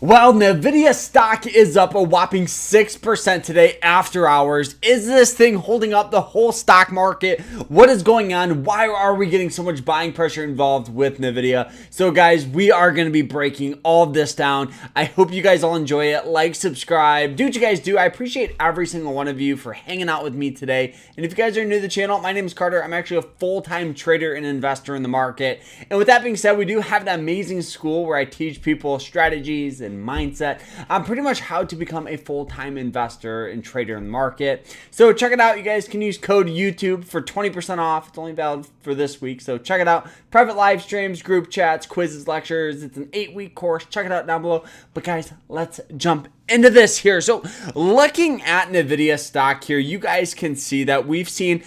Well, NVIDIA stock is up a whopping 6% today after hours. Is this thing holding up the whole stock market? What is going on? Why are we getting so much buying pressure involved with NVIDIA? So guys, we are going to be breaking all of this down. I hope you guys all enjoy it. Like, subscribe, do what you guys do. I appreciate every single one of you for hanging out with me today. And if you guys are new to the channel, my name is Carter. I'm actually a full-time trader and investor in the market. And with that being said, we do have an amazing school where I teach people strategies and mindset on pretty much how to become a full-time investor and trader in the market. So check it out. You guys can use code YouTube for 20% off. It's only valid for this week, so check it out. Private live streams, group chats, quizzes, lectures. It's an 8-week course. Check it out down below. But guys, let's jump into this here. So looking at NVIDIA stock here, you guys can see that we've seen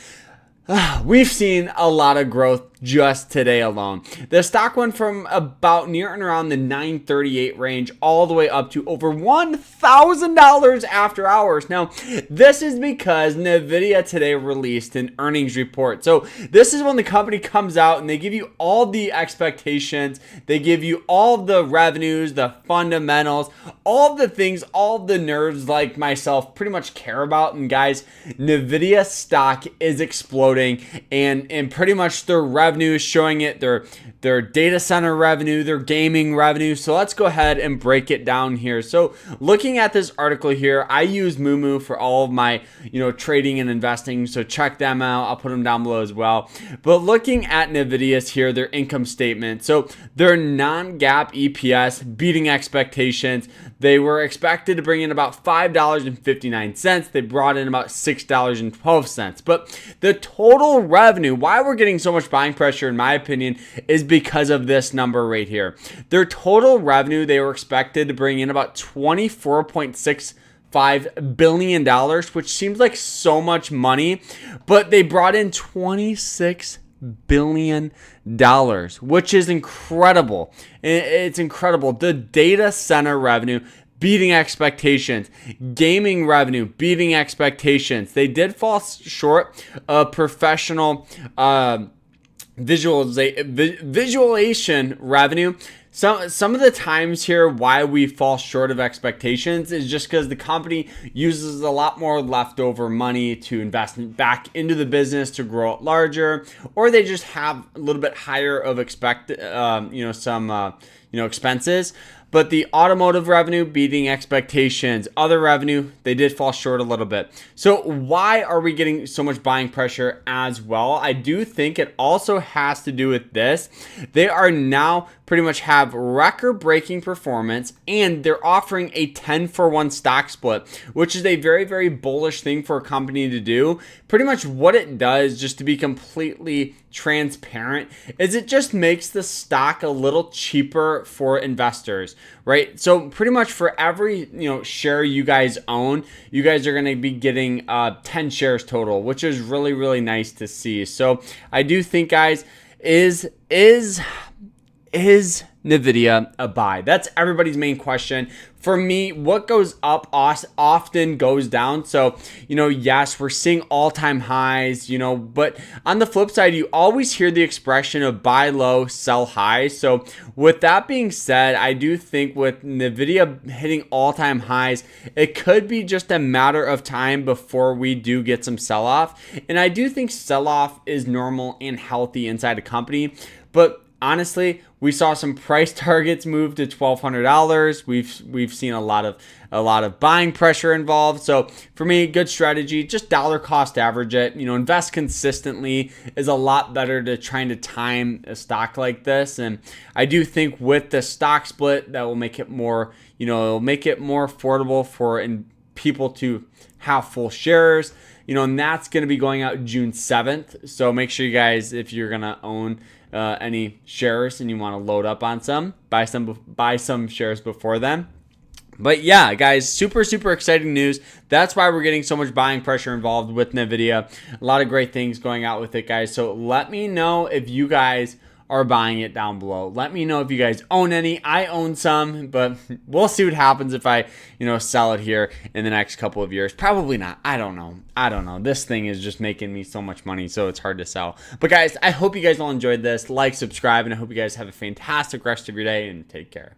a lot of growth just today alone. The stock went from about near and around the 938 range all the way up to over $1,000 after hours. Now, this is because NVIDIA today released an earnings report. So this is when the company comes out and they give you all the expectations. They give you all the revenues, the fundamentals, all the things, all the nerds like myself pretty much care about. And guys, NVIDIA stock is exploding, and pretty much their revenue is showing it, their data center revenue, their gaming revenue. So let's go ahead and break it down here. So looking at this article here, I use Moomoo for all of my trading and investing, so check them out. I'll put them down below as well. But looking at NVIDIA's here, their income statement, so their non-GAAP EPS beating expectations. They were expected to bring in about $5.59. They brought in about $6.12. But the total revenue, why we're getting so much buying pressure, in my opinion, is because of this number right here. Their total revenue, they were expected to bring in about $24.65 billion, which seems like so much money, but they brought in $26 billion, which is incredible. It's incredible. The data center revenue beating expectations, gaming revenue beating expectations. They did fall short of professional visualization revenue. Some of the times here why we fall short of expectations is just because the company uses a lot more leftover money to invest back into the business to grow it larger, or they just have a little bit higher of expenses. But the automotive revenue beating expectations, other revenue, they did fall short a little bit. So why are we getting so much buying pressure as well? I do think it also has to do with this. They are now pretty much have record-breaking performance, and they're offering a 10-for-1 stock split, which is a very, very bullish thing for a company to do. Pretty much what it does, just to be completely transparent, is it just makes the stock a little cheaper for investors, right? So pretty much for every share you guys own, you guys are going to be getting 10 shares total, which is really, really nice to see. So I do think, guys, is NVIDIA a buy? That's everybody's main question. For me, what goes up often goes down. So, yes, we're seeing all-time highs, but on the flip side, you always hear the expression of buy low, sell high. So with that being said, I do think with NVIDIA hitting all-time highs, it could be just a matter of time before we do get some sell-off. And I do think sell-off is normal and healthy inside a company, but honestly, we saw some price targets move to $1,200. We've seen a lot of buying pressure involved. So for me, good strategy. Just dollar cost average it. Invest consistently is a lot better to trying to time a stock like this. And I do think with the stock split, that will make it more, it'll make it more affordable for people to have full shares. And that's going to be going out June 7th. So make sure you guys, if you're going to own any shares and you want to load up on some, buy some shares before then. But yeah, guys, super exciting news. That's why we're getting so much buying pressure involved with NVIDIA. A lot of great things going out with it, guys. So let me know if you guys are buying it down below. Let me know if you guys own any. I own some, but we'll see what happens if I, sell it here in the next couple of years. Probably not. I don't know. This thing is just making me so much money, so it's hard to sell. But guys, I hope you guys all enjoyed this. Like, subscribe, and I hope you guys have a fantastic rest of your day, and take care.